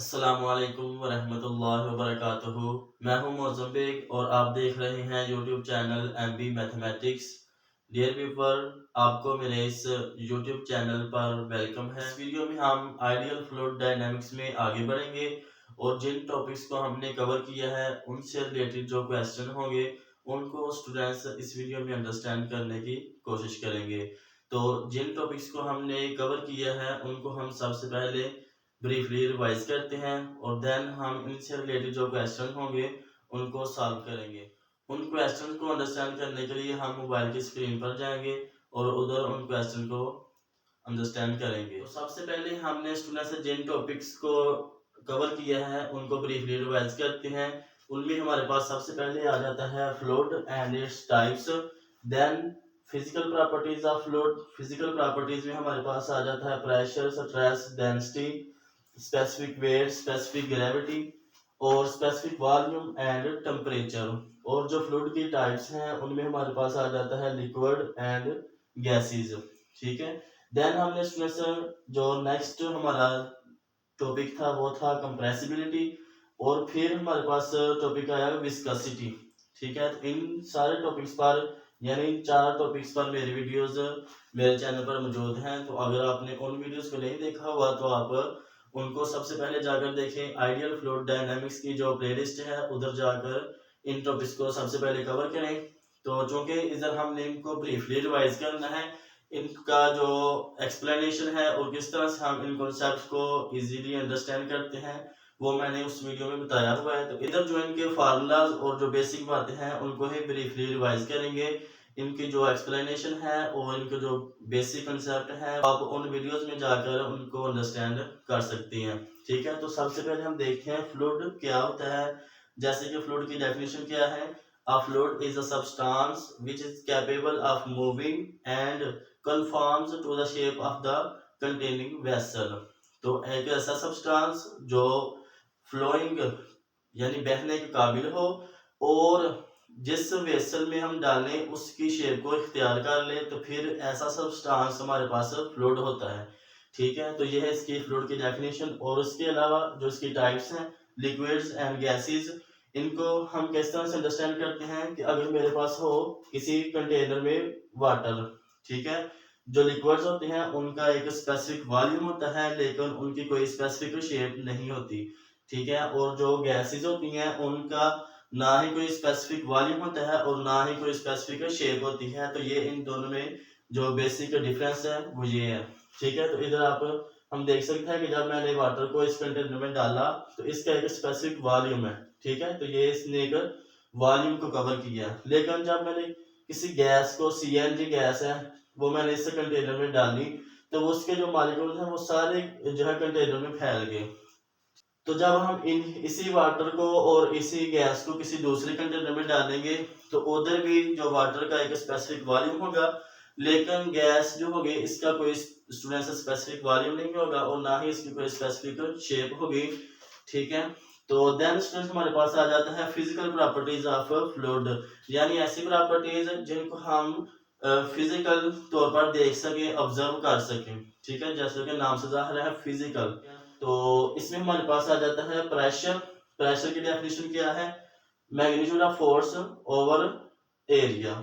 अस्सलामुअलैकुम वरहमतुल्लाहि वबरकातुहू। मैं हूं मौज़म बेग और आप देख रहे हैं YouTube channel MB mathematics. Dear viewer, आपको मेरे इस यूट्यूब चैनल पर वेलकम है। इस वीडियो में हम आइडियल फ्लूइड डायनामिक्स में आगे बढ़ेंगे और जिन टॉपिक्स को हमने कवर किया है उनसे रिलेटेड जो क्वेश्चन होंगे उनको स्टूडेंट्स इस वीडियो में अंडरस्टैंड करने की कोशिश करेंगे। तो जिन टॉपिक्स को हमने कवर किया है उनको हम सबसे पहले ब्रीफली रिवाइज करते हैं और देन हम इनसे रिलेटेड जो क्वेश्चन होंगे उनको सॉल्व करेंगे। उन क्वेश्चन को अंडरस्टैंड करने के लिए हम मोबाइल की स्क्रीन पर जाएंगे और उधर उन क्वेश्चन को अंडरस्टैंड करेंगे। तो सबसे पहले हमने स्टूडेंट से जिन टॉपिक्स को कवर किया है उनको ब्रीफली रिवाइज करते हैं। उनमें हमारे पास सबसे पहले आ जाता है fluid and its types, then physical properties of fluid. Physical properties में हमारे पास आ जाता है pressure, stress, density, specific weight, specific gravity और स्पेसिफिक वॉल्यूम एंड टेम्परेचर। और जो फ्लूइड की टाइप्स हैं उनमें हमारे पास आ जाता है लिक्विड एंड गैसेज। ठीक है। देन हमने इसमें से जो नेक्स्ट हमारा टॉपिक था वो था कंप्रेसिबिलिटी और फिर हमारे पास टॉपिक आया विस्कोसिटी। ठीक है। तो इन सारे टॉपिक्स पर यानी इन चार टॉपिक्स पर मेरी वीडियोस मेरे चैनल पर मौजूद हैं। तो अगर आपने उन वीडियोस को नहीं देखा हुआ तो आप उनको सबसे पहले जाकर देखें। आइडियल फ्लूइड डायनामिक्स की जो प्लेलिस्ट है उधर जाकर इन टॉपिक्स को सबसे पहले कवर करें। तो चूंकि इधर हमने इनको ब्रीफली रिवाइज करना है, इनका जो एक्सप्लेनेशन है और किस तरह से हम इन कॉन्सेप्ट्स को इजीली अंडरस्टैंड करते हैं वो मैंने उस वीडियो में बताया हुआ है। तो इधर जो इनके फार्मूलाज और जो बेसिक बातें हैं उनको ही ब्रीफली रिवाइज करेंगे। इनकी जो एक्सप्लेनेशन है और इनके जो बेसिक कंसेप्ट है आप उन वीडियोस में जाकर उनको अंडरस्टैंड कर सकती हैं। ठीक है। तो सबसे पहले हम देखते हैं फ्लूइड क्या होता है। जैसे कि फ्लूइड की डेफिनेशन क्या है। A fluid is a substance which is capable of moving and conforms to the shape of the containing vessel। तो एक ऐसा सब्सटेंस जो फ्लोइंग यानी बहने के काबिल हो और जिस वेसल में हम डालें उसकी शेप को इख्तियार कर ले तो फिर ऐसा सब्सटेंस हमारे पास फ्लूइड होता है। ठीक है। तो यह है इसकी फ्लूइड की डेफिनेशन। और उसके अलावा जो इसकी टाइप्स हैं लिक्विड्स एंड गैसेस, इनको हम किस तरह से अंडरस्टैंड करते हैं कि अगर मेरे पास हो किसी कंटेनर में वाटर। ठीक है। जो लिक्विड्स होते हैं उनका एक स्पेसिफिक वॉल्यूम होता है लेकिन उनकी कोई स्पेसिफिक शेप नहीं होती। ठीक है। और जो गैसेस होती हैं उनका ना ही कोई स्पेसिफिक वॉल्यूम होता है और ना ही कोई स्पेसिफिक शेप होती है। तो ये इन दोनों में जो बेसिक डिफरेंस है वो ये है। ठीक है। तो इधर आप हम देख सकते हैं कि जब मैंने वाटर को इस कंटेनर में डाला तो इसका एक स्पेसिफिक वॉल्यूम है। ठीक है। तो ये इसने एक वॉल्यूम को कवर किया। लेकिन जब मैंने किसी गैस को, सीएनजी गैस है, वो मैंने इस कंटेनर में डाली तो उसके जो मॉलिक्यूल्स हैं वो सारे जो है कंटेनर में फैल गए। तो जब हम इसी वाटर को और इसी गैस को किसी दूसरे कंटेनर में डालेंगे तो उधर भी जो वाटर का एक स्पेसिफिक वॉल्यूम होगा लेकिन गैस जो होगी इसका कोई स्टूडेंट से स्पेसिफिक वॉल्यूम नहीं होगा और ना ही इसकी कोई स्पेसिफिक शेप होगी। ठीक है। तो देन स्टूडेंट हमारे पास आ जाता है फिजिकल प्रॉपर्टीज ऑफ फ्लूइड, यानी ऐसी प्रॉपर्टीज जिनको हम फिजिकल तौर पर देख सके, ऑब्जर्व कर सकें। ठीक है। जैसे कि नाम से जाहिर है फिजिकल। तो इसमें हमारे पास आ जाता है प्रेशर। प्रेशर की डेफिनेशन क्या है। Magnitude of force over area.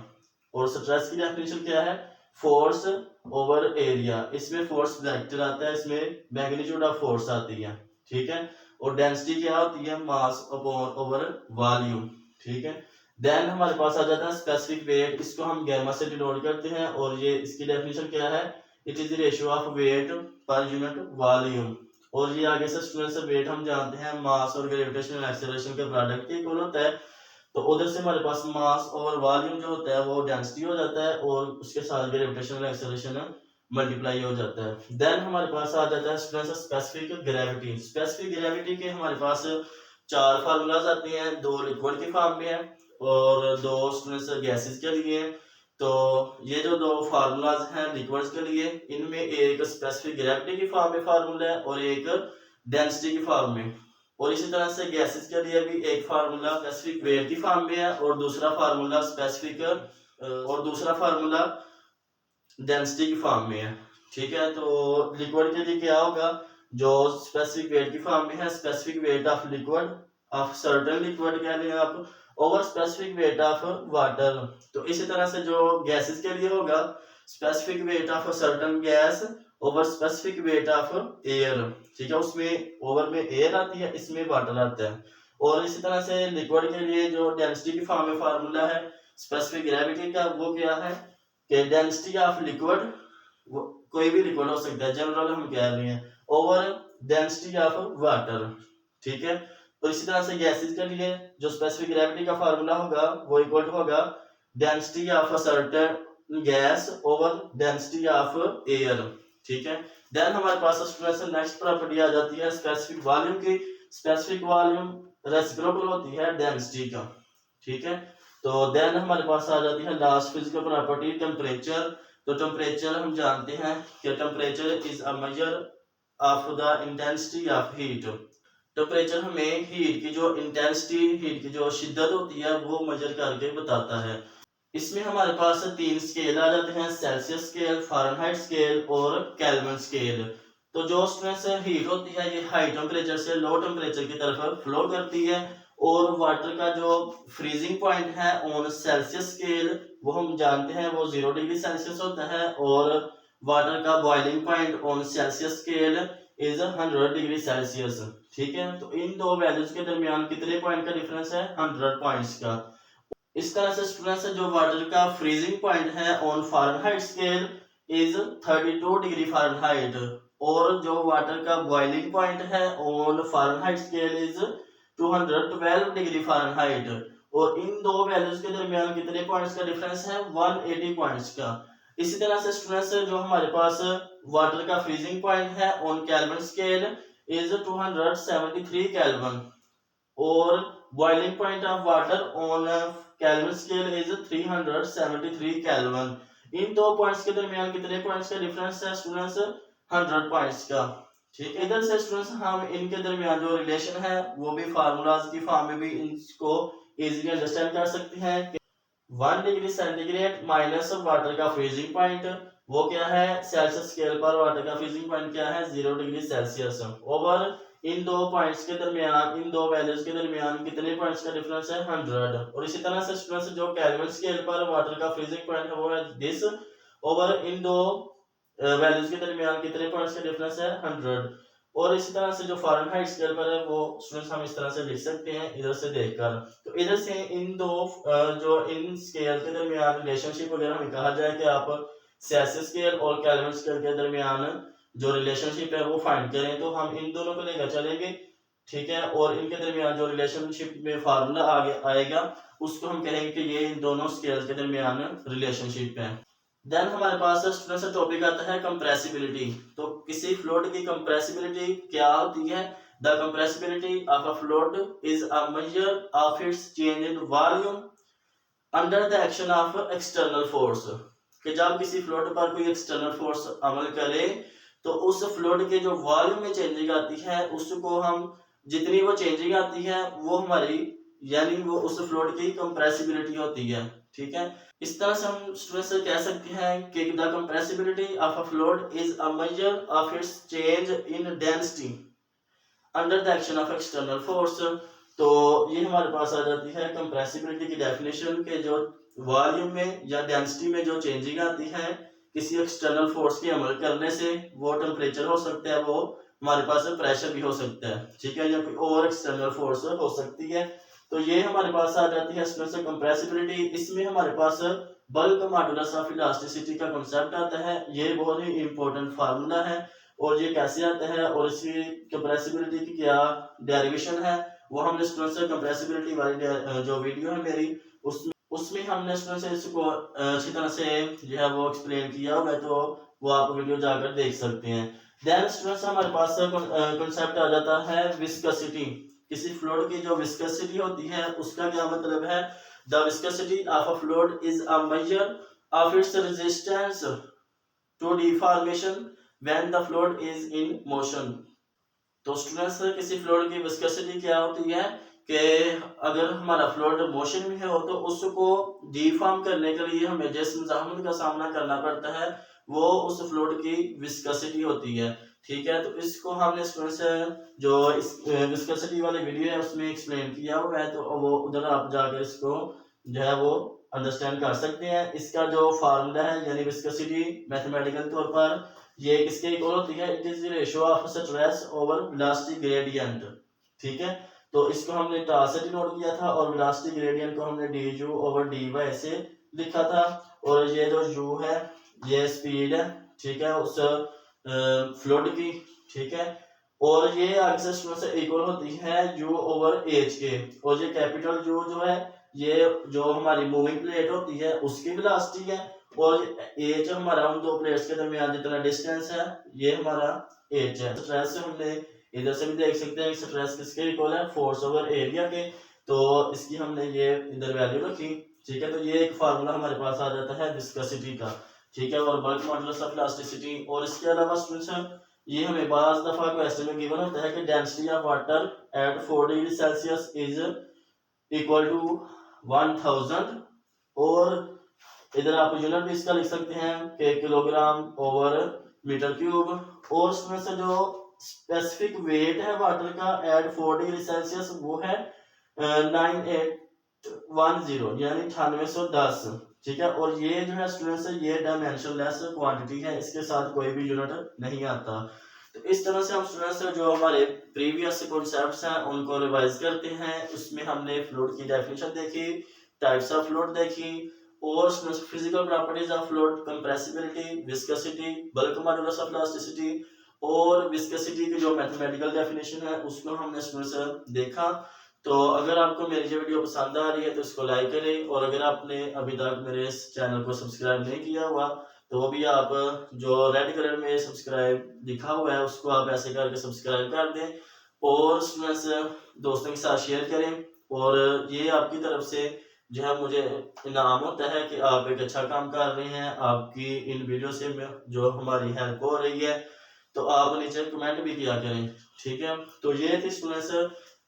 और स्ट्रेस की डेफिनेशन क्या है। Force over area. इसमें फोर्स वेक्टर आता है, इसमें मैग्नीट्यूड ऑफ फोर्स आती है। ठीक है। और डेंसिटी क्या होती है। Mass upon over volume. ठीक है। देन हमारे पास आ जाता है स्पेसिफिक वेट। इसको हम गैमा से डिनोट करते हैं और ये इसकी डेफिनेशन क्या है। It is the ratio of weight per unit volume. और ये आगे से स्टूडेंट से वेट हम जानते हैं मास और ग्रेविटेशनल एक्सेलरेशन के प्रोडक्ट के इक्वल होता है। तो उधर से हमारे पास मास और वॉल्यूम जो होता है वो डेंसिटी हो जाता है और उसके साथ ग्रेविटेशनल एक्सेलरेशन मल्टीप्लाई हो जाता है। देन हमारे पास आ जाता है student specific gravity. Specific gravity के हमारे पास चार फार्मूलाज आते हैं, दो लिक्विड के फॉर्म में है और दो स्टूडेंट्स गैसेस के लिए। तो ये जो दो फार्मूलाज हैं लिक्विड्स के लिए, इनमें एक स्पेसिफिक ग्रेविटी की फॉर्म में फार्मूला है और एक डेंसिटी की फॉर्म में। और इसी तरह से गैसेस के लिए भी एक फार्मूला स्पेसिफिक वेट की फॉर्म में है और दूसरा फार्मूला डेंसिटी की फॉर्म में है। ठीक है। तो लिक्विड के लिए क्या होगा। जो स्पेसिफिक वेट की फॉर्म में है, specific weight of liquid, of certain liquid कह लें आप, over specific weight of water. तो इसी तरह से जो गैसेस के लिए होगा, specific weight of certain gas over specific weight of air, ठीक है, उसमें ओवर में एयर आती है, इसमें वाटर आता है। और इसी तरह से लिक्विड के लिए जो डेंसिटी की फॉर्म में फार्मूला है स्पेसिफिक ग्रेविटी का, वो क्या है कि डेंसिटी ऑफ लिक्विड, वो कोई भी लिक्विड हो सकता है, जनरल हम कह रहे हैं, ओवर डेंसिटी ऑफ वाटर, ठीक है। तो इसी तरह से गैसेस के लिए जो स्पेसिफिक ग्रेविटी का फार्मूला होगा वो इक्वल होगा density of a certain gas over density of air, ठीक है। देन हमारे पास स्टूडेंट्स नेक्स्ट प्रॉपर्टी आ जाती है स्पेसिफिक वॉल्यूम की। स्पेसिफिक वॉल्यूम रेसिप्रोकल होती है डेंसिटी का, ठीक है। तो देन हमारे पास आ जाती है लास्ट फिजिकल प्रॉपर्टी टेम्परेचर। तो टेम्परेचर हम जानते हैं कि temperature is a measure of the intensity of heat. Temperature हमें हीट की जो इंटेंसिटी, हीट की जो शिद्दत होती है वो मेजर करके बताता है। इसमें हमारे पास 3 स्केल आ जाते हैं, सेल्सियस स्केल, फ़ारेनहाइट स्केल और केल्विन स्केल। तो जो स्ट्रेस हीट होती है ये हाई टेम्परेचर से लो टेम्परेचर की तरफ फ्लो करती है, और वाटर का जो फ्रीजिंग पॉइंट है ऑन सेल्सियस स्केल वो हम जानते हैं वो 0 डिग्री सेल्सियस होता है, और वाटर का boiling point on Celsius scale is 100 degree Celsius, ठीक है। तो इन दो वैल्यूज के दरमियान कितने पॉइंट का डिफरेंस है? 100 पॉइंट्स का। इस तरह से स्टूडेंट्स जो वाटर का फ्रीजिंग पॉइंट है on Fahrenheit scale is 32 degree Fahrenheit, और जो वाटर का बॉइलिंग पॉइंट है on Fahrenheit scale is 212 degree Fahrenheit, और इन दो वैल्यूज के दरमियान कितने पॉइंट्स का डिफरेंस है? 180 पॉइंट्स का। इसी तरह से स्टूडेंट्स जो हमारे पास वाटर का फ्रीजिंग पॉइंट है on Kelvin scale is 273 kelvin, और boiling point of water on Kelvin scale is 373 kelvin. इन दो पॉइंट्स के दरमियान कितने पॉइंट्स का डिफरेंस है स्टूडेंट्स? 100 पॉइंट्स का, ठीक है। इधर से स्टूडेंट्स हम इनके दरमियान जो रिलेशन है वो भी फार्मूलाज की फॉर्म में भी इसको इजीली अंडरस्टैंड कर सकते हैं। 1 डिग्री सेंटीग्रेड माइनस वाटर का फ्रीजिंग पॉइंट, वो क्या है? सेल्सियस स्केल पर वाटर का फ्रीजिंग पॉइंट क्या है? 0 डिग्री सेल्सियस, ओवर इन दो पॉइंट्स के दरमियान, इन दो वैल्यूज के दरमियान कितने पॉइंट्स का डिफरेंस है? 100। और इसी तरह से स्टूडेंट्स जो केल्विन स्केल पर वाटर का फ्रीजिंग पॉइंट है वो है दिस, ओवर इन दो वैल्यूज के दरमियान कितने पॉइंट्स का डिफरेंस है? 100। और इसी तरह से जो फ़ारेनहाइट स्केल पर है वो स्टूडेंट्स हम इस तरह से लिख सकते हैं इधर से देखकर। तो इधर से इन दो जो इन स्केल के दरमियान रिलेशनशिप वगैरह हमें कहा जाए कि आप सेल्सियस स्केल और केल्विन स्केल के दरमियान जो रिलेशनशिप है वो फाइंड करें, तो हम इन दोनों को लेकर चलेंगे, ठीक है। और इनके दरमियान जो रिलेशनशिप में फार्मूला आगे आएगा उसको हम कहेंगे कि ये इन दोनों स्केल के दरमियान रिलेशनशिप है। देन हमारे पास स्टूडेंट से टॉपिक आता है कंप्रेसिबिलिटी। तो किसी फ्लूइड की कंप्रेसिबिलिटी क्या होती है? The compressibility of a fluid is a measure of it's change in volume under the action of external force. कि जब किसी फ्लूइड पर कोई एक्सटर्नल फोर्स अमल करे तो उस फ्लूइड के जो वॉल्यूम में चेंजिंग आती है उसको हम, जितनी वो चेंजिंग आती है वो हमारी, यानी वो उस फ्लूइड की कंप्रेसिबिलिटी होती है, ठीक है। इस तरह से हम स्टूडेंट से कह सकते हैं कि the compressibility of a fluid is a measure of it's change in density under the action of external force. तो ये हमारे पास आ जाती है कंप्रेसिबिलिटी की डेफिनेशन के जो वॉल्यूम में या डेंसिटी में जो चेंजिंग आती है किसी एक्सटर्नल फोर्स के अमल करने से, वो टेम्परेचर हो सकता है, वो हमारे पास प्रेशर भी हो सकता है, ठीक है, या कोई और एक्सटर्नल फोर्स हो सकती है। तो ये हमारे पास आ जाती है स्ट्रेस कंप्रेसिबिलिटी। इसमें हमारे पास बल्क मॉडुलस ऑफ इलास्टिसिटी का कांसेप्ट आता है, ये बहुत ही इंपॉर्टेंट फार्मूला है। और ये कैसे आता है और इसकी कंप्रेसिबिलिटी की क्या डेरिवेशन है वो हमने स्टूडेंट से कंप्रेसिबिलिटी वाली जो वीडियो है मेरी उसमें हमने स्टूडेंट से इसको अच्छी तरह से जो है वो एक्सप्लेन किया हुआ है, तो वो आप वीडियो जाकर देख सकते हैं। देन स्टूडेंट्स हमारे पास कांसेप्ट आ जाता है विस्कोसिटी। किसी फ्लूइड की जो विस्कोसिटी होती है उसका क्या मतलब है? The viscosity of a fluid is a measure of its resistance to deformation when the fluid is in motion. तो स्टूडेंट्स किसी फ्लूइड की विस्कोसिटी क्या होती है कि अगर हमारा फ्लूइड मोशन में हो तो उसको डिफॉर्म करने के लिए हमें जिस मुजाहमत का सामना करना पड़ता है वो उस फ्लूइड की विस्कोसिटी होती है। ठीक है, तो इसको हमने स्टूडेंट्स जो इस विस्कोसिटी वाली वीडियो है उसमें एक्सप्लेन किया हुआ है, तो वो उधर आप जाकर इसको जो है वो अंडरस्टैंड कर सकते हैं। इसका जो फार्मूला है यानी विस्कोसिटी मैथमेटिकल तौर पर ये किसके इक्वल होती है, it is the ratio of stress over velocity gradient. ठीक है, तो इसको हमने टास से डिनोट किया था और वेलोसिटी ग्रेडियंट को हमने D U over D Y से लिखा था। और ये जो यू है ये स्पीड है, ठीक है, उस फ्लूइड की। ठीक है, और ये आगे से इक्वल होती है यू ओवर एच के, और ये कैपिटल यू जो है ये जो हमारी मूविंग प्लेट होती है उसकी वेलोसिटी है, और एच हमारा उन दो प्लेट्स के दरमियान जितना डिस्टेंस है ये हमारा एच है। स्ट्रेस हमने इधर से भी देख सकते हैं स्ट्रेस किसके इक्वल है, फोर्स ओवर एरिया के, तो इसकी हमने ये इधर वैल्यू रखी। ठीक है, तो ये एक फार्मूला हमारे पास आ जाता है विस्कोसिटी का। ठीक है, और बल्क मॉडुलस ऑफ इलास्टिसिटी। और इसके अलावा स्टूडेंट्स ये हमें बाज दफा क्वेश्चन में गिवन होता है कि density of water at 4 degree Celsius is equal to 1000, और इधर आप यूनिट भी इसका लिख सकते हैं कि किलोग्राम ओवर मीटर क्यूब। और उसमें से जो स्पेसिफिक वेट है वाटर का एट 4 डिग्री सेल्सियस वो है 9810 यानी 9810। ठीक है, और ये जो है स्टूडेंट्स ये डायमेंशनलेस क्वांटिटी है, इसके साथ कोई भी यूनिट नहीं आता। तो इस तरह से हम स्टूडेंट्स जो हमारे प्रीवियस कॉन्सेप्ट्स हैं उनको रिवाइज करते हैं। उसमें हमने फ्लूइड की डेफिनेशन देखी, टाइप्स ऑफ फ्लूइड देखी, और physical properties of fluid, compressibility, viscosity, bulk modulus of elasticity, और विस्कोसिटी की जो मैथमेटिकल डेफिनेशन है उसको हमने स्टूडेंट्स देखा। तो अगर आपको मेरी ये वीडियो पसंद आ रही है तो इसको लाइक करें, और अगर आपने अभी तक मेरे इस चैनल को सब्सक्राइब नहीं किया हुआ तो वो भी आप जो रेड कलर में सब्सक्राइब लिखा हुआ है उसको आप ऐसे करके सब्सक्राइब कर दें, और स्टूडेंट्स दोस्तों के साथ शेयर करें। और ये आपकी तरफ से जो है मुझे इनाम होता है कि आप एक अच्छा काम कर रहे हैं, आपकी इन वीडियो से जो हमारी हेल्प हो रही है, तो आप नीचे कमेंट भी किया करें। ठीक है, तो ये थी स्टूडेंट्स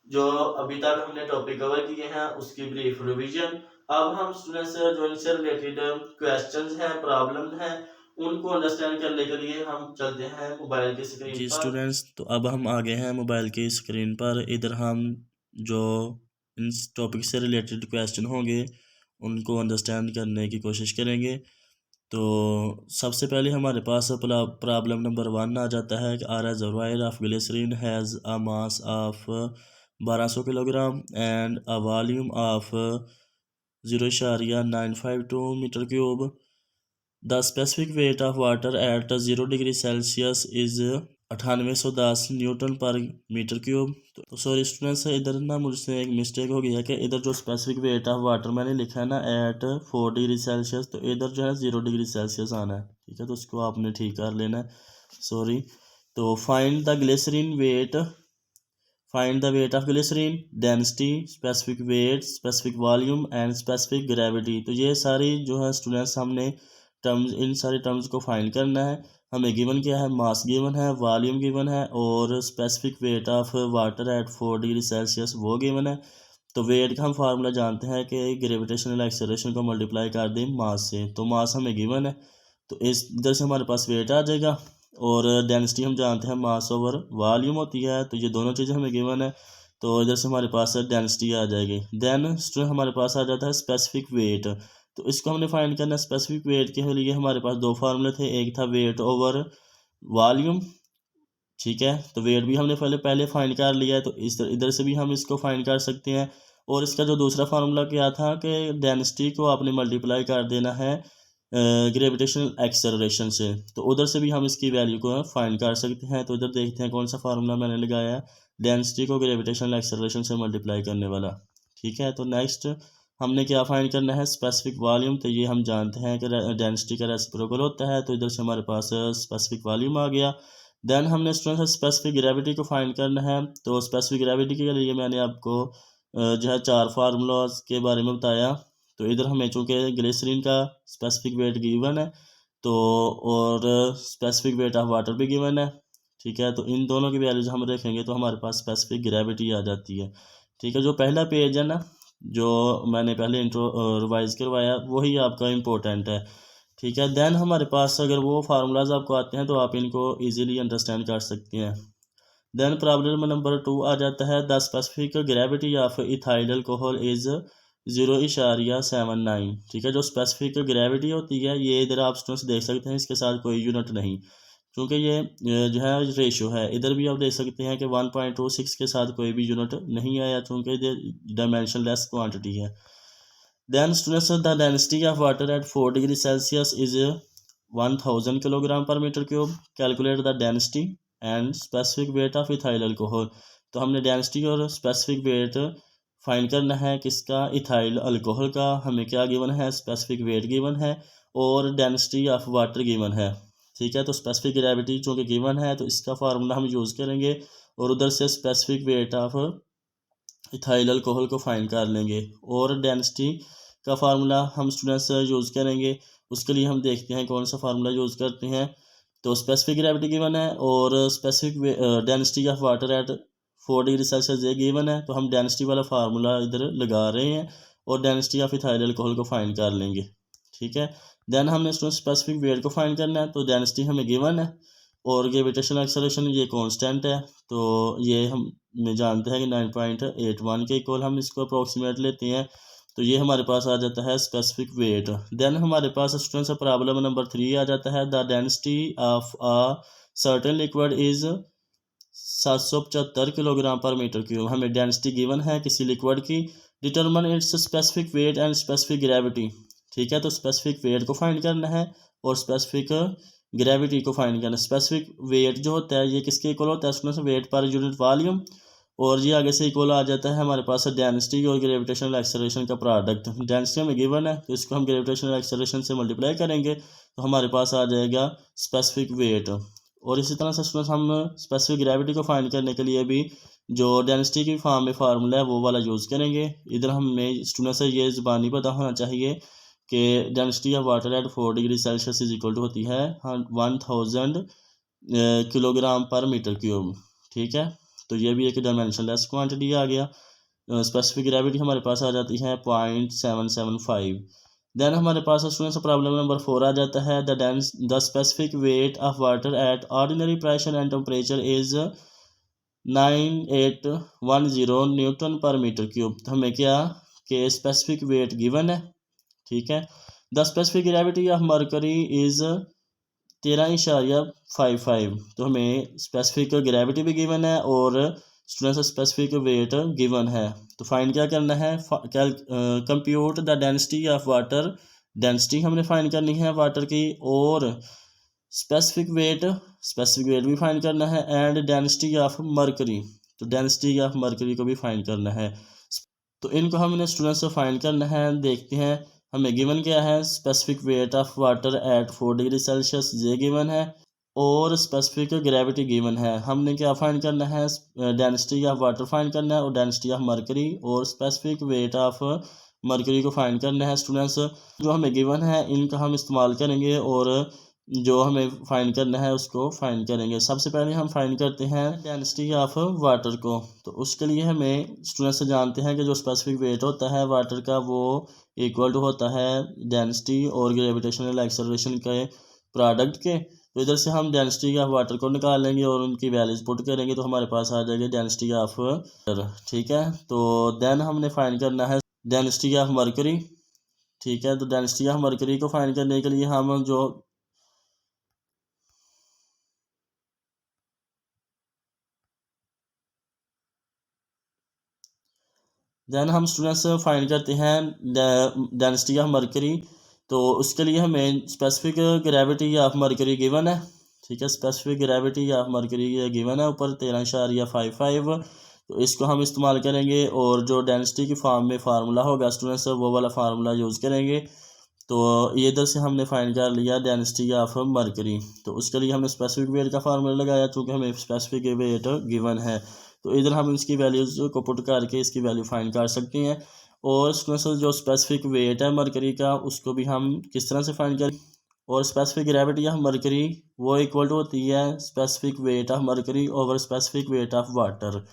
जो अभी तक हमने टॉपिक कवर किए हैं उसकी ब्रीफ रिवीजन। अब हम स्टूडेंट्स जो इनसे रिलेटेड क्वेश्चंस हैं, प्रॉब्लम हैं, उनको अंडरस्टैंड करने के लिए हम चलते हैं मोबाइल की स्क्रीन जी पर। स्टूडेंट्स, तो अब हम आ गए हैं मोबाइल की स्क्रीन पर। इधर हम जो इन टॉपिक से रिलेटेड क्वेश्चन होंगे उनको अंडरस्टैंड करने की कोशिश करेंगे। तो सबसे पहले हमारे पास प्रॉब्लम नंबर 1 आ जाता है कि reservoir of glycerine has a mass of 1200 kilogram and a volume of 0.952 metre cube. The specific weight of water at 0 degree Celsius is 9810 newton per metre cube. तो sorry students, इधर ना मुझसे एक mistake हो गई है कि इधर जो स्पेसिफिक वेट ऑफ वाटर मैंने लिखा है ना एट 4 डिग्री सेल्सियस, तो इधर जो है 0 डिग्री सेल्सियस आना है। ठीक है, तो उसको आपने ठीक कर लेना है, सॉरी। तो find the glycerine weight, find the weight of glycerine, density, specific weight, specific volume and specific gravity. तो ये सारी जो है स्टूडेंट्स हमने टर्म्स, इन सारे टर्म्स को फाइंड करना है। हमें गिवन क्या है, मास गिवन है, वॉल्यूम गिवन है, और specific weight of water at 4 degree Celsius वो गिवन है। तो वेट का हम फार्मूला जानते हैं कि ग्रेविटेशनल एक्सेलरेशन को मल्टीप्लाई कर दें मास से, तो मास हमें गिवन है, तो इस इधर से हमारे पास वेट आ जाएगा। और डेंसिटी हम जानते हैं मास ओवर वॉल्यूम होती है, तो ये दोनों चीज़ें हमें गिवन है, तो इधर से हमारे पास डेंसिटी आ जाएगी। देन स्टूडेंट हमारे पास आ जाता है स्पेसिफिक वेट, तो इसको हमने फाइंड करना है। स्पेसिफिक वेट के लिए हमारे पास दो फार्मूले थे, एक था वेट ओवर वॉल्यूम। ठीक है, तो वेट भी हमने पहले फाइंड कर लिया है, तो इस इधर से भी हम इसको फाइंड कर सकते हैं। और इसका जो दूसरा फार्मूला क्या था कि डेंसिटी को आपने मल्टीप्लाई कर देना है ग्रेविटेशनल एक्सेलरेशन से, तो उधर से भी हम इसकी वैल्यू को फाइंड कर सकते हैं। तो इधर देखते हैं कौन सा फार्मूला मैंने लगाया है, डेंसिटी को ग्रेविटेशनल एक्सेलरेशन से मल्टीप्लाई करने वाला। ठीक है, तो नेक्स्ट हमने क्या फाइंड करना है, स्पेसिफिक वॉल्यूम। तो ये हम जानते हैं कि डेंसिटी का रेसिप्रोकल होता है, तो इधर से हमारे पास स्पेसिफिक वॉल्यूम आ गया। देन हमने स्टूडेंट स्पेसिफिक ग्रेविटी को फाइंड करना है। तो स्पेसिफिक ग्रेविटी के लिए मैंने आपको जो है 4 फार्मूलाज के बारे में बताया। तो इधर हमें चूँकि ग्लिसरीन का स्पेसिफिक वेट गिवन है, तो और स्पेसिफिक वेट ऑफ वाटर भी गिवन है। ठीक है, तो इन दोनों की वैल्यूज हम रखेंगे तो हमारे पास स्पेसिफिक ग्रेविटी आ जाती है। ठीक है, जो पहला पेज है ना, जो मैंने पहले इंट्रो रिवाइज करवाया, वही आपका इम्पोर्टेंट है। ठीक है। देन हमारे पास अगर वो फार्मूलाज आपको आते हैं तो आप इनको ईजिली अंडरस्टैंड कर सकते हैं। देन प्रॉब्लम नंबर 2 आ जाता है, the specific gravity of ethyl alcohol is 0.79। ठीक है, जो स्पेसिफिक ग्रेविटी होती है ये इधर आप स्टूडेंट्स देख सकते हैं, इसके साथ कोई यूनिट नहीं, क्योंकि ये जो है रेशो है। इधर भी आप देख सकते हैं कि 1.26 के साथ कोई भी यूनिट नहीं आया, चूँकि ये डायमेंशन लेस क्वान्टिटी है। Then students, the density of water at 4 degrees Celsius is 1000 kilogram per metre cube. Calculate the density and specific weight of ethyl alcohol. तो हमने डेंसिटी और स्पेसिफिक वेट फाइंड करना है किसका, इथाइल अल्कोहल का। हमें क्या गिवन है, स्पेसिफिक वेट गिवन है और डेंसिटी ऑफ वाटर गिवन है। ठीक है, तो स्पेसिफिक ग्रेविटी चूँकि गिवन है तो इसका फार्मूला हम यूज़ करेंगे और उधर से specific weight of ethyl alcohol को फाइंड कर लेंगे और डेंसिटी का फार्मूला हम स्टूडेंट्स यूज़ करेंगे। उसके लिए हम देखते हैं कौन सा फार्मूला यूज़ करते हैं। तो स्पेसिफिक ग्रेविटी गिवन है और specific density of water at 4 degree Celsius ये गिवन है, तो हम डेंसिटी वाला फार्मूला इधर लगा रहे हैं और डेंसिटी ऑफ इथाइल अल्कोहल को फाइंड कर लेंगे। ठीक है, देन हमने स्टूडेंट स्पेसिफिक वेट को फाइंड करना है, तो डेंसिटी हमें गिवन है और ग्रेविटेशनल एक्सेलरेशन ये कांस्टेंट है, तो ये हम जानते हैं कि 9.81 के इक्वल हम इसको अप्रोक्सीमेट लेते हैं, तो ये हमारे पास आ जाता है स्पेसिफिक वेट। देन हमारे पास स्टूडेंट्स प्रॉब्लम नंबर 3 आ जाता है, the density of a certain liquid is 775 kilogram per metre cube. हमें डेंसिटी गिवन है किसी लिक्विड की, determine it's specific weight and specific gravity. ठीक है, तो स्पेसिफिक वेट को फाइंड करना है और स्पेसिफिक ग्रेविटी को फाइंड करना है। स्पेसिफिक वेट जो होता है ये किसके इक्वल होता है students, weight per unit volume, और ये आगे से इक्वल आ जाता है हमारे पास डेंसिटी और ग्रेविटेशनल एक्सेलरेशन का प्रोडक्ट। डेंसिटी हमें गिवन है तो इसको हम ग्रेविटेशनल एक्सेलरेशन से मल्टीप्लाई करेंगे तो हमारे पास आ जाएगा स्पेसिफिक वेट। और इसी तरह से स्टूडेंट्स हम स्पेसिफिक ग्रेविटी को फाइंड करने के लिए भी जो डेंसिटी की फॉर्म में फार्मूला है वो वाला यूज़ करेंगे। इधर हमें स्टूडेंट्स से ये ज़बानी पता होना चाहिए कि density of water at 4 degree Celsius is equal to होती है 1000 किलोग्राम पर मीटर क्यूब। ठीक है, तो ये भी एक डायमेंशन लेस क्वान्टिटी आ गया। स्पेसिफिक ग्रेविटी हमारे पास आ जाती है 0.775। देन हमारे पास स्टूडेंट्स प्रॉब्लम नंबर 4 आ जाता है, the specific weight of water eight ordinary pressure and temperature is 9810 newton per metre cube. तो हमें क्या कि स्पेसिफिक वेट गिवन है। ठीक है, the specific gravity of mercury is 13.55। तो हमें स्पेसिफिक ग्रेविटी भी गिवन है और स्टूडेंट्स स्पेसिफिक वेट गिवन है, तो फाइंड क्या करना है, compute the density of water. Density हमने फाइंड करनी है वाटर की और स्पेसिफिक वेट भी फाइंड करना है एंड डेंसिटी ऑफ मरकरी। तो डेंसिटी ऑफ मरकरी को भी फाइंड करना है, तो इनको हमने स्टूडेंट्स फाइंड करना है। देखते हैं हमें गिवन क्या है, specific weight of water at 4 degree Celsius ये गिवन है और स्पेसिफिक ग्रेविटी गिवन है। हमने क्या फाइंड करना है, डेंसिटी ऑफ वाटर फाइंड करना है और डेंसिटी ऑफ मरकरी और स्पेसिफिक वेट ऑफ मरकरी को फाइंड करना है। स्टूडेंट्स जो हमें गिवन है इनका हम इस्तेमाल करेंगे और जो हमें फाइंड करना है उसको फाइंड करेंगे। सबसे पहले हम फाइंड करते हैं डेंसिटी ऑफ वाटर को, तो उसके लिए हमें स्टूडेंट्स जानते हैं कि जो स्पेसिफिक वेट होता है वाटर का वो इक्वल टू होता है डेंसिटी और ग्रेविटेशनल एक्सेलरेशन के प्रोडक्ट के। तो इधर से हम डेंसिटी ऑफ वाटर को निकाल लेंगे और उनकी वैल्यूज पुट करेंगे तो हमारे पास आ जाएगी डेंसिटी ऑफ वाटर। ठीक है, तो देन हमने फाइंड करना है डेंसिटी ऑफ मरकरी। ठीक है, तो डेंसिटी ऑफ मरकरी को फाइंड करने के लिए हम जो देन हम स्टूडेंट्स फाइंड करते हैं डेंसिटी ऑफ मरकरी। तो उसके लिए हमें specific gravity of mercury given है। ठीक है, specific gravity of mercury given है ऊपर 13.55। तो इसको हम इस्तेमाल करेंगे और जो डेंसिटी की फॉर्म में फार्मूला होगा स्टूडेंट्स वो वाला फार्मूला यूज़ करेंगे। तो ये इधर से हमने फाइंड कर लिया डेंसिटी ऑफ मरकरी, तो उसके लिए हमने स्पेसिफिक वेट का फार्मूला लगाया चूँकि हमें स्पेसिफिक वेट गिवन है। तो इधर हम इसकी वैल्यूज़ को पुट करके इसकी वैल्यू फाइंड कर सकते हैं और स्टूडेंट्स जो स्पेसिफिक वेट है मरकरी का उसको भी हम किस तरह से फाइंड करें। और स्पेसिफिक ग्रेविटी ऑफ मरकरी वो इक्वल टू होती है specific weight of mercury over specific weight of water.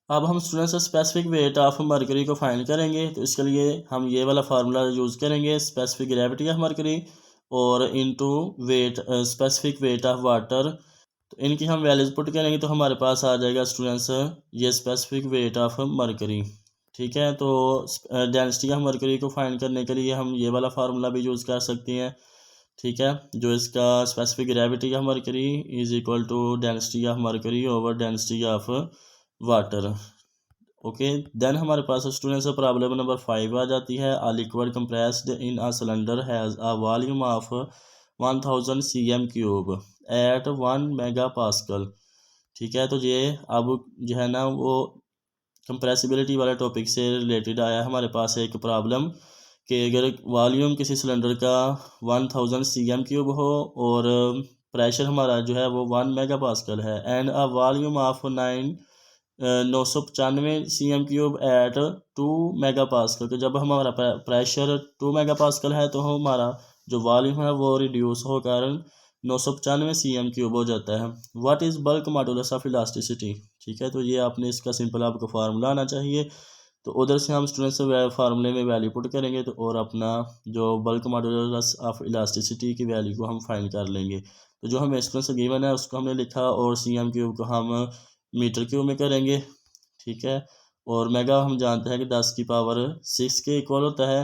अब हम students specific weight of mercury को फाइंड करेंगे, तो इसके लिए हम ये वाला फार्मूला यूज़ करेंगे, स्पेसिफिक ग्रेविटी ऑफ मरकरी और into weight specific weight of water. तो इनकी हम वैल्यूज पुट करेंगे तो हमारे पास आ जाएगा स्टूडेंट्स ये स्पेसिफिक वेट ऑफ मरकरी। ठीक है, तो डेंसिटी ऑफ मरकरी को फाइंड करने के लिए हम ये वाला फार्मूला भी यूज़ कर सकते हैं। ठीक है, जो इसका specific gravity of mercury is equal to density of mercury over density of water. Okay, then हमारे पास स्टूडेंट्स प्रॉब्लम नंबर 5 आ जाती है। A liquid compressed in a cylinder has a volume of 1000 cm³ at 1 mega pascal. ठीक है, तो ये अब जो है ना वो कंप्रेसिबिलिटी वाले टॉपिक से रिलेटेड आया हमारे पास एक प्रॉब्लम कि अगर वॉल्यूम किसी सिलेंडर का 1000 cm³ हो और प्रेशर हमारा जो है वो 1 मेगा पास्कल है and a volume of 995 cm³ at 2 mega pascal. तो जब हमारा प्रेशर 2 मेगा पास्कल है तो हमारा जो वॉल्यूम है वो रिड्यूस होकर 995 cm³ हो जाता है। What is bulk modulus of elasticity. ठीक है, तो ये आपने इसका सिंपल आपको फार्मूला आना चाहिए। तो उधर से हम स्टूडेंट्स फार्मूले में वैल्यू पुट करेंगे तो और अपना जो बल्क मॉडुलस ऑफ इलास्टिसिटी की वैल्यू को हम फाइंड कर लेंगे। तो जो हमें स्टूडेंट्स गिवन है उसको हमने लिखा और cm³ को हम मीटर क्यूब में करेंगे। ठीक है, और मेगा हम जानते हैं कि 10⁶ के इक्वल होता है।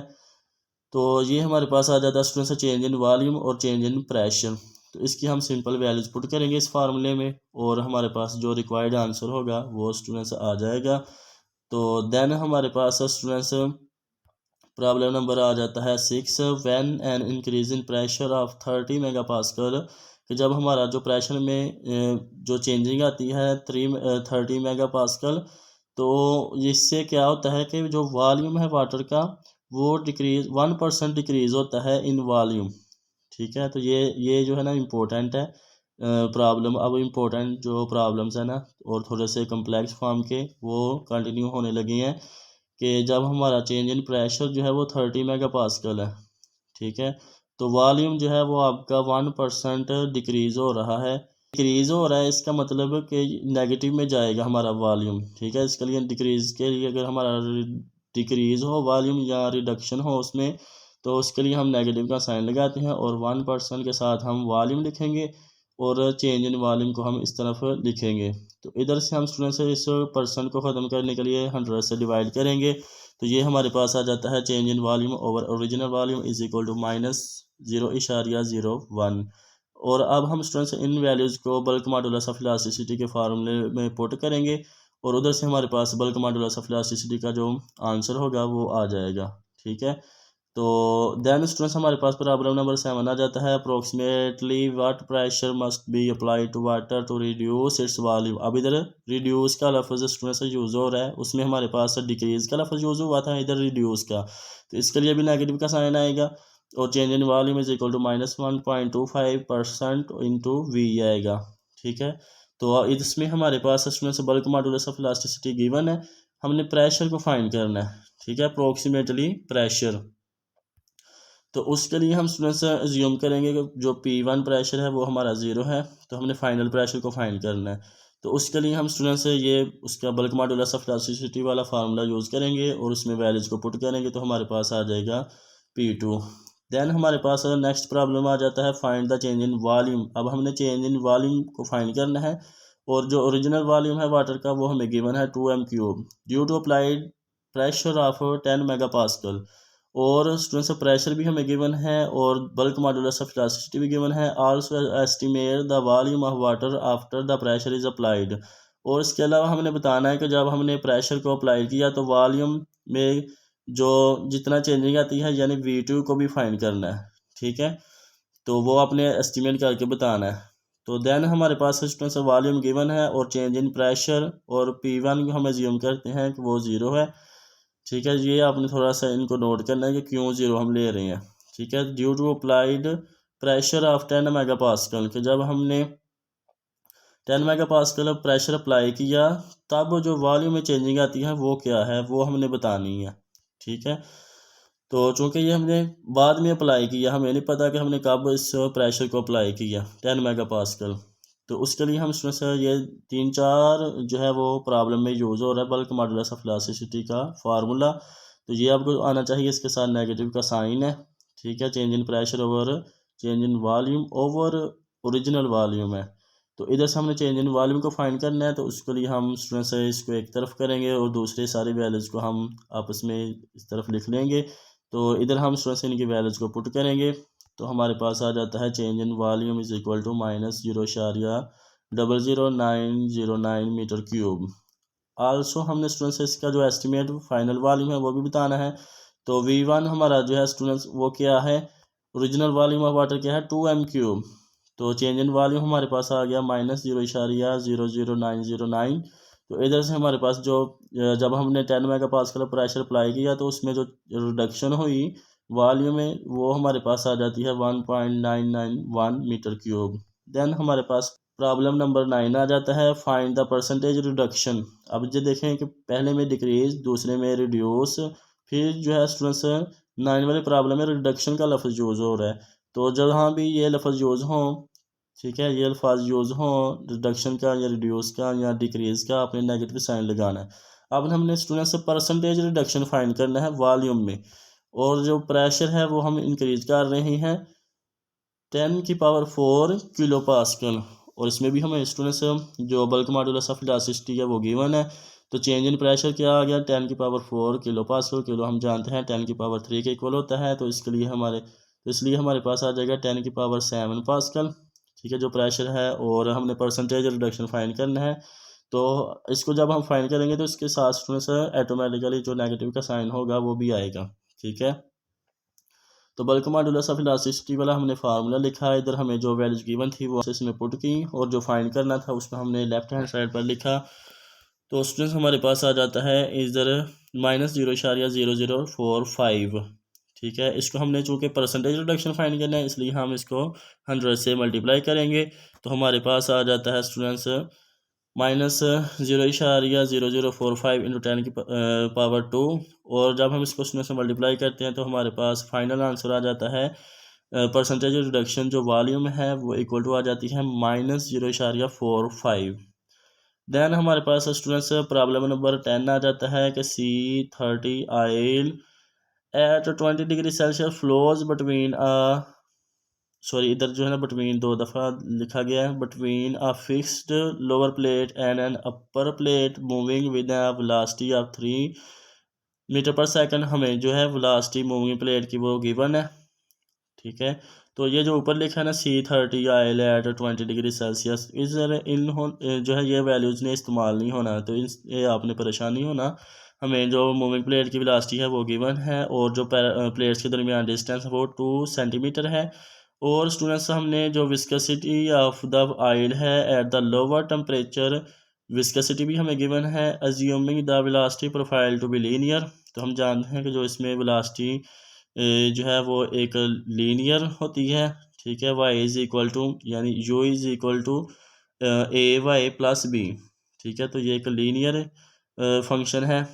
तो ये हमारे पास आ जाता है स्टूडेंट्स चेंज इन वॉल्यूम और चेंज इन प्रेशर। तो इसकी हम सिंपल वैल्यूज पुट करेंगे इस फार्मूले में और हमारे पास जो रिक्वायर्ड आंसर होगा वो स्टूडेंट्स आ जाएगा। तो देन हमारे पास स्टूडेंट्स प्रॉब्लम नंबर आ जाता है 6 when an increase in pressure of 30 mega pascal. कि जब हमारा जो प्रेशर में जो चेंजिंग आती है 30 मेगा पास्कल, तो इससे क्या होता है कि जो वॉल्यूम है वाटर का वो डिक्रीज 1% डिक्रीज होता है इन वॉल्यूम। ठीक है, तो ये जो है ना इम्पोर्टेंट है प्रॉब्लम। अब इम्पोर्टेंट जो प्रॉब्लम्स है ना और थोड़े से कम्प्लेक्स फॉर्म के वो कंटिन्यू होने लगे हैं कि जब हमारा चेंज इन प्रेशर जो है वो 30 मेगा पास्कल है। ठीक है, तो वॉल्यूम जो है वो आपका 1% डिक्रीज़ हो रहा है। डिक्रीज़ हो रहा है इसका मतलब कि नेगेटिव में जाएगा हमारा वॉल्यूम। ठीक है, इसके लिए डिक्रीज़ के लिए अगर हमारा डिक्रीज़ हो वॉल्यूम या रिडक्शन हो उसमें तो उसके लिए हम नेगेटिव का साइन लगाते हैं और 1% के साथ हम वॉल्यूम लिखेंगे और चेंज इन वॉल्यूम को हम इस तरफ लिखेंगे। तो इधर से हम स्टूडेंट्स इस परसेंट को ख़त्म करने के लिए 100 से डिवाइड करेंगे तो ये हमारे पास आ जाता है change in volume over original volume is equal to -0.01। और अब हम स्टूडेंट्स इन वैल्यूज़ को बल्क मॉडुलस ऑफ इलास्टिसिटी के फार्मूले में पुट करेंगे और उधर से हमारे पास बल्क मॉडुलस ऑफ इलास्टिसिटी का जो आंसर होगा वो आ जाएगा। ठीक है, तो देन स्टूडेंट्स हमारे पास प्रॉब्लम नंबर 7 आ जाता है। Approximately what pressure must be applied to water to reduce its volume. अब इधर रिड्यूस का लफ्ज़ स्टूडेंट्स यूज़ हो रहा है, उसमें हमारे पास डिक्रीज़ का लफ्ज़ यूज़ हुआ था, इधर रिड्यूस का। तो इसके लिए भी नेगेटिव का साइन आएगा और change in volume is equal to -1.25% into V आएगा। ठीक है, तो इसमें हमारे पास students bulk modulus of elasticity given है, हमने प्रेशर को फाइंड करना है। ठीक है, अप्रोक्सीमेटली प्रेशर। तो उसके लिए हम स्टूडेंट्स अज्यूम करेंगे कि जो P1 प्रेशर है वो हमारा 0 है, तो हमने फाइनल प्रेशर को फाइंड करना है। तो उसके लिए हम स्टूडेंट्स ये उसका बल्क मॉडुलस ऑफ इलास्टिसिटी वाला फार्मूला यूज़ करेंगे और उसमें वैल्यूज़ को पुट करेंगे तो हमारे पास आ जाएगा P2। देन हमारे पास नेक्स्ट प्रॉब्लम आ जाता है find the change in volume. अब हमने चेंज इन वॉल्यूम को फाइंड करना है और जो ओरिजिनल वॉल्यूम है वाटर का वो हमें गिवन है 2m³ due to applied pressure of 10 mega pascal. और स्टूडेंट्स प्रेशर भी हमें गिवन है और बल्क मॉडुलस ऑफ इलास्टिसिटी भी गिवन है। Also estimate the volume of water after the pressure is applied. और इसके अलावा हमने बताना है कि जब हमने प्रेशर को अप्लाई किया तो वॉल्यूम में जो जितना चेंजिंग आती है यानी V2 को भी फाइंड करना है। ठीक है, तो वो आपने एस्टिमेट करके बताना है। तो देन हमारे पास स्टूडेंट्स वॉल्यूम गिवन है और चेंज इन प्रेशर और P1 को हम एज्यूम करते हैं कि वो 0 है। ठीक है, ये आपने थोड़ा सा इनको नोट करना है कि क्यों 0 हम ले रहे हैं। ठीक है, due to applied pressure of 10 mega pascal कि जब हमने 10 मेगा पास्कल प्रेशर अप्लाई किया तब जो वॉल्यूम में चेंजिंग आती है वो क्या है वो हमने बतानी है। ठीक है, तो चूँकि ये हमने बाद में अप्लाई किया, हमें नहीं पता कि हमने कब इस प्रेशर को अप्लाई किया 10 मेगा पास्कल। तो उसके लिए हम स्टूडेंट्स ये 3-4 जो है वो प्रॉब्लम में यूज़ हो रहा है बल्क मॉडुलस ऑफ इलास्टिसिटी का फार्मूला। तो ये आपको आना चाहिए, इसके साथ नेगेटिव का साइन है। ठीक है, change in pressure over change in volume over original volume है। तो इधर से हमने चेंज इन वॉल्यूम को फाइंड करना है, तो उसके लिए हम स्टूडेंट से इसको एक तरफ करेंगे और दूसरे सारी वैल्यूज़ को हम आपस में इस तरफ लिख लेंगे। तो इधर हम स्टूडेंट से इनकी वैल्यूज़ को पुट करेंगे, तो हमारे पास आ जाता है change in volume is equal to -0.00909 metre cube. Also हमने स्टूडेंट्स इसका जो एस्टिमेट फाइनल वॉल्यूम है वो भी बताना है। तो V1 हमारा जो है स्टूडेंट्स वो क्या है, ओरिजिनल वॉल्यूम ऑफ वाटर क्या है 2m³। तो चेंज इन वॉल्यूम हमारे पास आ गया -0.00909। तो इधर से हमारे पास जो जब हमने 10 मेगापास्कल प्रेशर अप्लाई किया तो उसमें जो रिडक्शन हुई वॉल्यूम में वो हमारे पास आ जाती है 1.991 मीटर क्यूब। देन हमारे पास प्रॉब्लम नंबर 9 आ जाता है, फाइंड द परसेंटेज रिडक्शन। अब ये देखें कि पहले में डिक्रीज, दूसरे में रिड्यूस, फिर जो है स्टूडेंट्स 9 वाले प्रॉब्लम में रिडक्शन का लफ्ज़ यूज़ हो रहा है। तो जहाँ भी ये लफ्ज़ यूज़ हों, ठीक है, ये अल्फाज यूज़ हों रिडक्शन का या रिड्यूस का या डिक्रीज़ का, आपने नेगेटिव साइन लगाना है। अब हमने स्टूडेंट से परसेंटेज रिडक्शन फाइंड करना है वॉल्यूम में, और जो प्रेशर है वो हम इंक्रीज कर रहे हैं 10⁴ किलो पास्कल, और इसमें भी हमें स्टूडेंट्स जो बल्क मॉडुलस ऑफ इलास्टिसिटी है वो गिवन है। तो चेंज इन प्रेशर क्या आ गया 10⁴ किलो पास्कल। किलो हम जानते हैं 10⁻³ के इक्वल होता है, तो इसलिए हमारे पास आ जाएगा 10�7th पास्कल, ठीक है, जो प्रेशर है। और हमने परसेंटेज रिडक्शन फाइंड करना है, तो इसको जब हम फाइंड करेंगे तो इसके साथ स्टूडेंट्स ऑटोमेटिकली जो नेगेटिव का साइन होगा वो भी आएगा, ठीक है। तो बल्क मॉडुलस ऑफ इलास्टिसिटी वाला हमने फार्मूला लिखा है, इधर हमें जो वैल्यूज गिवन थी वो इसमें पुट की, और जो फाइंड करना था उसमें हमने लेफ्ट हैंड साइड पर लिखा। तो स्टूडेंट्स हमारे पास आ जाता है इधर -0.0045, ठीक है। इसको हमने चूँकि परसेंटेज रिडक्शन फाइंड करना है इसलिए हम इसको 100 से मल्टीप्लाई करेंगे, तो हमारे पास आ जाता है स्टूडेंट्स -0.0045 इंटू 10⁻²। और जब हम इसको उसमें से मल्टीप्लाई करते हैं तो हमारे पास फाइनल आंसर आ जाता है परसेंटेज रिडक्शन जो वॉल्यूम है वो इक्वल टू आ जाती है -0.45। देन हमारे पास स्टूडेंट्स प्रॉब्लम नंबर 10 आ जाता है कि C30 oil eight 20 degree Celsius flows between इधर जो है ना बिटवीन 2 दफ़ा लिखा गया है, between a fixed lower plate and an upper plate moving with a velocity of 3 metre per second. हमें जो है वेलोसिटी मूविंग प्लेट की वो गिवन है, ठीक है। तो ये जो ऊपर लिखा है ना C30 oil eight 20 degree Celsius, इस जो है ये वैल्यूज़ ने इस्तेमाल नहीं होना, तो ये आपने परेशान नहीं होना। हमें जो मूविंग प्लेट की वेलोसिटी है वो गिवन है, और जो प्लेट्स के दरमियान डिस्टेंस है वो 2 सेंटीमीटर है। और स्टूडेंट्स हमने जो विस्कोसिटी ऑफ द ऑयल है at the lower temperature, viscosity भी हमें गिवन है, assuming the velocity profile to be linear. तो हम जानते हैं कि जो इसमें वेलोसिटी जो है वो एक लीनियर होती है, ठीक है। y इज़ इक्वल टू यानी u is equal to AY plus b, ठीक है। तो ये एक लीनियर फंक्शन है।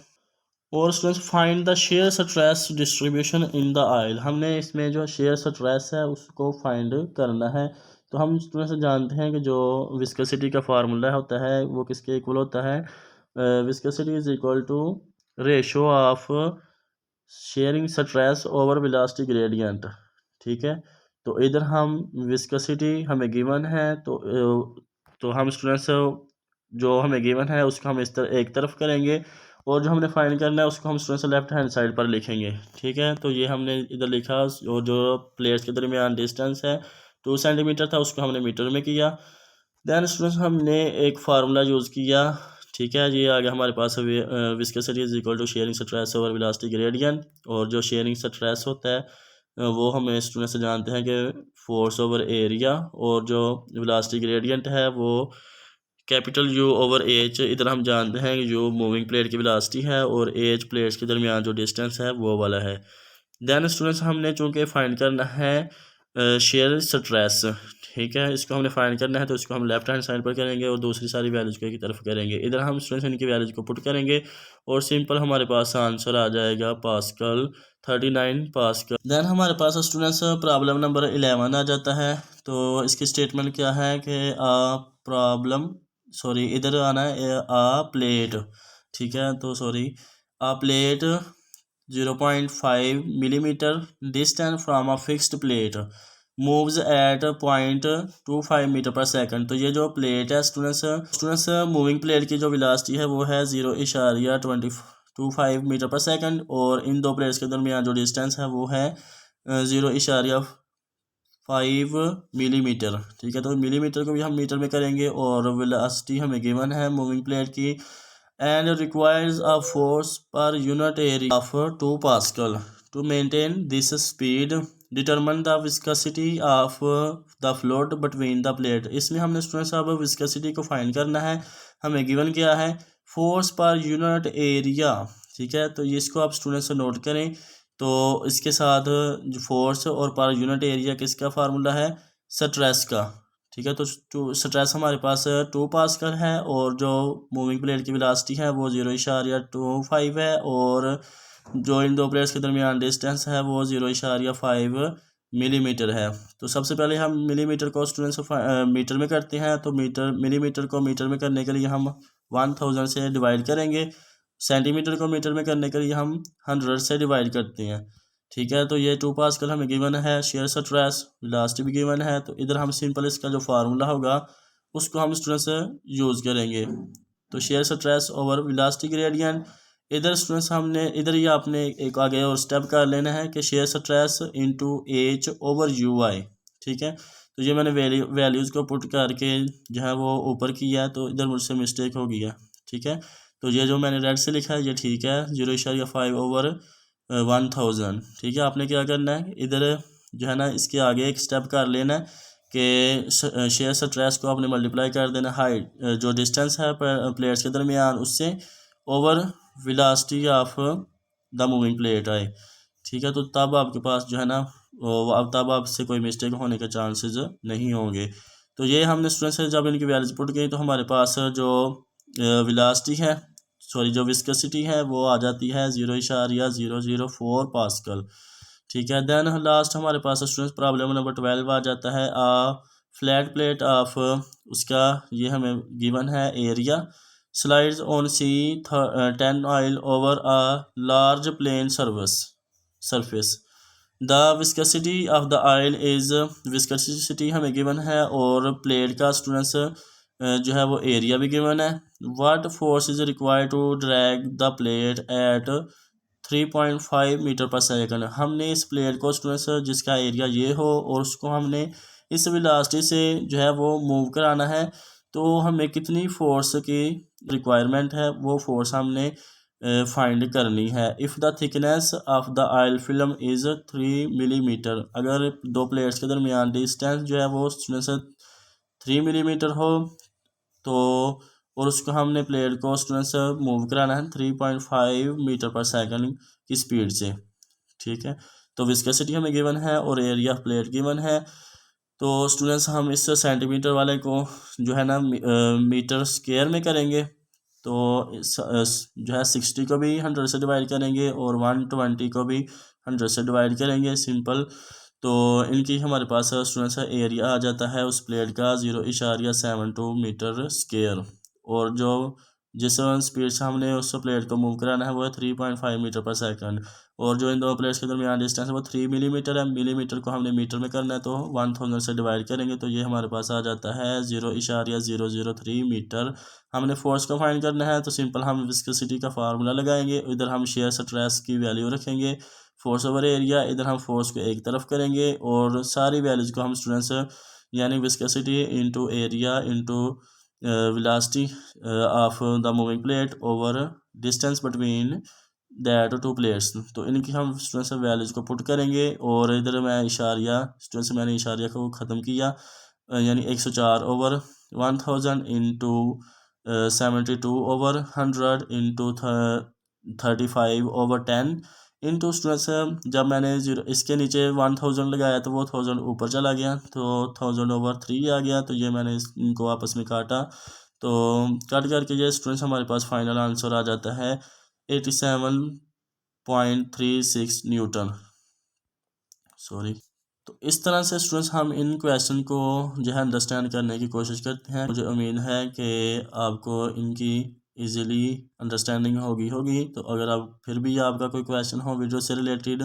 और students find the shear stress distribution in the oil, हमने इसमें जो शेयर स्ट्रेस है उसको फाइंड करना है। तो हम स्टूडेंट्स जानते हैं कि जो विस्कोसिटी का फार्मूला होता है वो किसके इक्वल होता है, viscosity is equal to ratio of sharing stress over velocity gradient, ठीक है। तो इधर हम विस्कोसिटी हमें गिवन है, तो हम स्टूडेंट्स जो हमें गिवन है उसको हम एक तरफ करेंगे, और जो हमने फाइंड करना है उसको हम स्टूडेंट्स लेफ्ट हैंड साइड पर लिखेंगे, ठीक है। तो ये हमने इधर लिखा, और जो प्लेट्स के दरमियान डिस्टेंस है 2 सेंटीमीटर था उसको हमने मीटर में किया। दैन स्टूडेंट्स हमने एक फार्मूला यूज़ किया, ठीक है। ये आ गया हमारे पास viscosity is equal to shearing stress over velocity gradient, और जो शेयरिंग स्ट्रेस होता है वो हमें स्टूडेंट्स जानते हैं कि फोर्स ओवर एरिया, और जो वेलोसिटी ग्रेडियंट है वो कैपिटल U ओवर H। इधर हम जानते हैं कि जो मूविंग प्लेट की वेलोसिटी है और H प्लेट्स के दरमियान जो डिस्टेंस है वो वाला है। देन स्टूडेंट्स हमने चूँकि फाइंड करना है शेयर स्ट्रेस, ठीक है, इसको हमने फाइंड करना है, तो इसको हम लेफ्ट हैंड साइड पर करेंगे और दूसरी सारी वैल्यूज़ को एक तरफ करेंगे। इधर हम स्टूडेंट्स इनकी वैल्यूज़ को पुट करेंगे और सिंपल हमारे पास आंसर आ जाएगा पास्कल 39 पास्कल। देन हमारे पास स्टूडेंट्स प्रॉब्लम नंबर 11 आ जाता है। तो इसकी स्टेटमेंट क्या है कि इधर आना है प्लेट, ठीक है। तो plate 0.5 millimetre distance from a fixed plate moves at 0.25 metre per second. तो ये जो प्लेट है स्टूडेंट्स मूविंग प्लेट की जो वेलोसिटी है वो है 0.25 मीटर पर सेकंड, और इन दो प्लेट्स के दरमियान जो डिस्टेंस है वो है 0.5 मिलीमीटर। ठीक है, तो मिलीमीटर को भी हम मीटर में करेंगे, और वेलोसिटी हमें गिवन है मूविंग प्लेट की, and requires a force per unit area of 2 pascal to maintain this speed. Determine the viscosity of the fluid between the plate. इसमें हमने स्टूडेंट्स अब विस्कोसिटी को फाइंड करना है। हमें गिवन क्या है, फोर्स पर यूनिट एरिया। ठीक है, तो इसको आप स्टूडेंट्स नोट करें। तो इसके साथ जो फोर्स और पर यूनिट एरिया किसका फार्मूला है, स्ट्रेस का। ठीक है, तो स्ट्रेस हमारे पास 2 पास्कल है, और जो मूविंग प्लेट की वेलोसिटी है वो 0.25 है, और जो इन दो प्लेट्स के दरमियान डिस्टेंस है वो 0.5 मिलीमीटर है। तो सबसे पहले हम मिलीमीटर को स्टूडेंट्स मीटर में करते हैं। तो मिलीमीटर को मीटर में करने के लिए हम 1000 से डिवाइड करेंगे। सेंटीमीटर को मीटर में करने के लिए हम 100 से डिवाइड करते हैं। ठीक है, तो ये 2 पास्कल हमें गिवन है, शेयर स्ट्रेस वेलोसिटी भी गिवन है। तो इधर हम सिंपल इसका जो फार्मूला होगा उसको हम स्टूडेंट्स यूज़ करेंगे। तो shear stress over velocity gradient. इधर स्टूडेंट्स हमने इधर ही आपने एक आगे और स्टेप कर लेना है कि shear stress into H over U I. ठीक है, तो ये मैंने वैल्यूज़ को पुट करके जो है वो ऊपर किया है, तो इधर मुझसे मिस्टेक हो गया। ठीक है, तो ये जो मैंने रेड से लिखा है ये ठीक है, 0.5 ओवर 1000। ठीक है, आपने क्या करना है, इधर जो है ना इसके आगे एक स्टेप कर लेना है कि शेयर स्ट्रेस को आपने मल्टीप्लाई कर देना हाइट जो डिस्टेंस है प्लेट्स के दरमियान उससे, over velocity of the moving plate आए। ठीक है, तो तब आपके पास जो है ना अब तब आपसे कोई मिस्टेक होने के चांसेस नहीं होंगे। तो ये हमने स्टूडेंट्स जब इनकी वैल्यूज पुट की तो हमारे पास जो वेलोसिटी है, सॉरी जो विस्कोसिटी है वो आ जाती है 0.004 पास्कल। ठीक है, देन लास्ट हमारे पास स्टूडेंट्स प्रॉब्लम नंबर 12 आ जाता है। फ्लैट प्लेट ऑफ उसका ये हमें गिवन है area slides on C 10 oil over a large plane surface. The viscosity of the oil is, viscosity हमें गिवन है, और प्लेट का स्टूडेंट्स जो है वो एरिया भी गिवन है। What force is required to drag the plate at 3.5 metre per second. हमने इस प्लेट को स्टूडेंट्स जिसका एरिया ये हो और उसको हमने इस वेलोसिटी से जो है वो मूव कराना है, तो हमें कितनी फोर्स की रिक्वायरमेंट है वो फोर्स हमने फाइंड करनी है। If the thickness of the oil film is 3 millimetre, अगर दो प्लेट्स के दरमियान डिस्टेंस जो है वो 3 मिलीमीटर हो, तो और उसको हमने प्लेट को स्टूडेंट्स मूव कराना है 3.5 मीटर पर सेकंड की स्पीड से। ठीक है, तो विस्कोसिटी हमें गिवन है और एरिया ऑफ प्लेट गिवन है। तो स्टूडेंट्स हम इस सेंटीमीटर वाले को जो है ना मीटर स्क्वायर में करेंगे। तो जो है 60 को भी 100 से डिवाइड करेंगे और 120 को भी 100 से डिवाइड करेंगे, सिंपल। तो इनकी हमारे पास स्टूडेंट्स एरिया आ जाता है उस प्लेट का 0.72 मीटर स्क्वायर, और जो जिस स्पीड से हमने उस प्लेट को मूव कराना है वो है 3.5 मीटर पर सेकंड, और जो इन दो प्लेट्स के दरमियान डिस्टेंस है वो 3 मिलीमीटर है। मिलीमीटर को हमने मीटर में करना है तो 1000 से डिवाइड करेंगे, तो ये हमारे पास आ जाता है 0.003 मीटर। हमने फोर्स को फाइंड करना है तो सिंपल हम विस्कोसिटी का फार्मूला लगाएंगे, इधर हम शेयर स्ट्रेस की वैल्यू रखेंगे, फोर्स ओवर एरिया, इधर हम फोर्स को एक तरफ करेंगे और सारी वैल्यूज़ को हम स्टूडेंट्स यानी viscosity into area into velocity of the moving plate over distance between that to plates, तो इनकी हम स्टूडेंट्स वैल्यूज़ को पुट करेंगे। और इधर मैं इशारिया स्टूडेंट्स मैंने इशारिया को ख़त्म किया, यानी 104 over 1000 into 72 over 100 into 35 over 10 into students जब मैंने इसके नीचे 1000 लगाया तो वो 1000 ऊपर चला गया, तो 1000 ओवर 3 आ गया। तो ये मैंने इनको आपस में काटा, तो काट करके ये स्टूडेंट्स हमारे पास फाइनल आंसर आ जाता है 87.36 न्यूटन, सॉरी। तो इस तरह से स्टूडेंट्स हम इन क्वेश्चन को जो है अंडरस्टैंड करने की कोशिश करते हैं। मुझे उम्मीद है कि आपको इनकी इजीली अंडरस्टैंडिंग होगी। तो अगर आप फिर भी आपका कोई क्वेश्चन हो वीडियो से रिलेटेड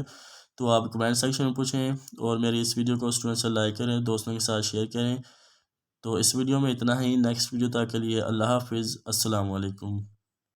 तो आप कमेंट सेक्शन में पूछें और मेरी इस वीडियो को स्टूडेंट से लाइक करें, दोस्तों के साथ शेयर करें। तो इस वीडियो में इतना ही। नेक्स्ट वीडियो तक के लिए अल्लाह हाफिज़, अस्सलाम वालेकुम।